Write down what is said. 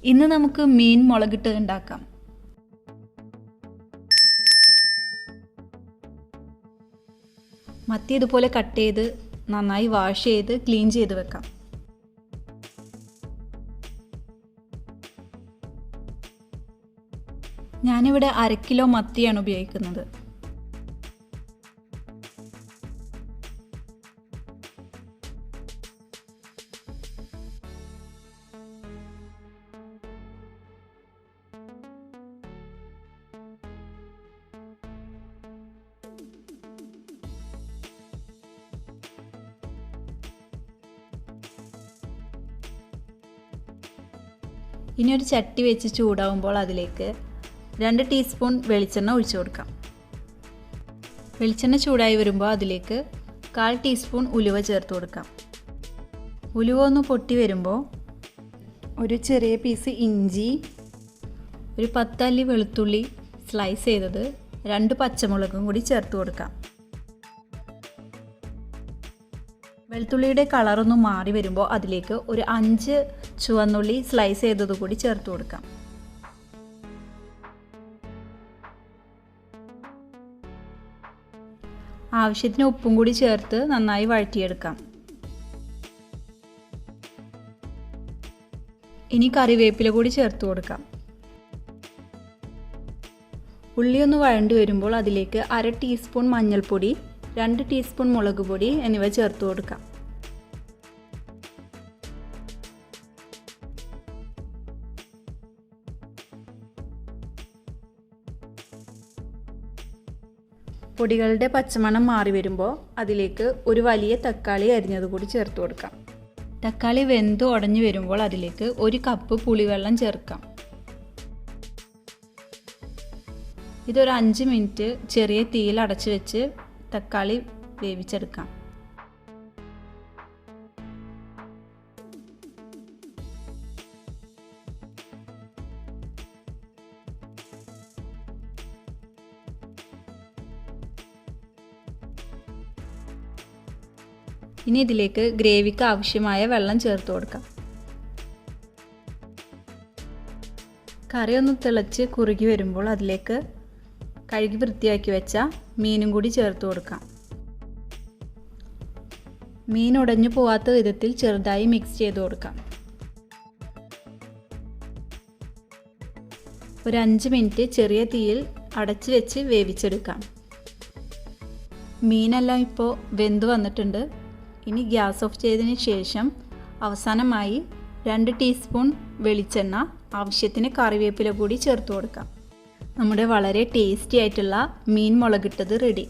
ഇന്ന് നമുക്ക് മീൻ മുളകിട്ട് ഉണ്ടാക്കാം. മത്തി ഇതുപോലെ കട്ട് ചെയ്ത് നന്നായി വാഷ് ചെയ്ത് ക്ലീൻ ചെയ്ത് വെക്കാം. ഞാനിവിടെ 1/2 കിലോ മത്തിയാണ് ഉപയോഗിക്കുന്നത്. ഇനി ഒരു ചട്ടി വെച്ച് ചൂടാവുമ്പോൾ അതിലേക്ക് 2 ടീസ്പൂൺ വെളിച്ചെണ്ണ ഒഴിച്ചു കൊടുക്കാം. വെളിച്ചെണ്ണ ചൂടായി വരുമ്പോൾ അതിലേക്ക് 1/4 ടീസ്പൂൺ ഉലുവ ചേർത്ത് കൊടുക്കാം. ഉലുവ ഒന്ന് പൊട്ടി വരുമ്പോൾ ഒരു ചെറിയ പീസ് ഇഞ്ചി, ഒരു 10 അല്ലി വെളുത്തുള്ളി സ്ലൈസ് ചെയ്തത്, 2 പച്ചമുളകും കൂടി ചേർത്ത് കൊടുക്കാം. വെളുത്തുള്ളിയുടെ കളറൊന്ന് മാറി വരുമ്പോൾ അതിലേക്ക് ഒരു 5 ചുവന്നുള്ളി സ്ലൈസ് ചെയ്തത് കൂടി ചേർത്ത് കൊടുക്കാം. ആവശ്യത്തിന് ഉപ്പും കൂടി ചേർത്ത് നന്നായി വഴറ്റിയെടുക്കാം. ഇനി കറിവേപ്പില കൂടി ചേർത്ത് കൊടുക്കാം. ഉള്ളി ഒന്ന് വഴണ്ടി വരുമ്പോൾ അതിലേക്ക് 1/2 ടീസ്പൂൺ മഞ്ഞൾപ്പൊടി, 2 ടീസ്പൂൺ മുളക് പൊടി എന്നിവ ചേർത്ത് കൊടുക്കാം. പൊടികളുടെ പച്ചമണം മാറി വരുമ്പോൾ അതിലേക്ക് ഒരു വലിയ തക്കാളി അരിഞ്ഞത് കൂടി ചേർത്ത് കൊടുക്കാം. തക്കാളി വെന്ത് ഉടഞ്ഞു വരുമ്പോൾ അതിലേക്ക് 1 കപ്പ് പുളിവെള്ളം ചേർക്കാം. ഇതൊരു 5 മിനിറ്റ് ചെറിയ തീയിൽ അടച്ചു വെച്ച് തക്കാളി വേവിച്ചെടുക്കാം. ഇനി ഇതിലേക്ക് ഗ്രേവിക്ക് ആവശ്യമായ വെള്ളം ചേർത്ത് കൊടുക്കാം. കറി ഒന്ന് തിളച്ച് കുറുകി വരുമ്പോൾ അതിലേക്ക് കഴുകി വൃത്തിയാക്കി വെച്ച മീനും കൂടി ചേർത്ത് കൊടുക്കാം. മീൻ ഉടഞ്ഞു പോവാത്ത വിധത്തിൽ ചെറുതായി മിക്സ് ചെയ്ത് കൊടുക്കാം. ഒരു 5 മിനിറ്റ് ചെറിയ തീയിൽ അടച്ചു വെച്ച് വേവിച്ചെടുക്കാം. മീനെല്ലാം ഇപ്പോൾ വെന്ത് വന്നിട്ടുണ്ട്. ഇനി ഗ്യാസ് ഓഫ് ചെയ്തതിന് ശേഷം അവസാനമായി 2 ടീസ്പൂൺ വെളിച്ചെണ്ണ, ആവശ്യത്തിന് കറിവേപ്പില കൂടി ചേർത്ത് കൊടുക്കാം. നമ്മുടെ വളരെ ടേസ്റ്റി ആയിട്ടുള്ള മീൻ മുളകിട്ടത് റെഡി.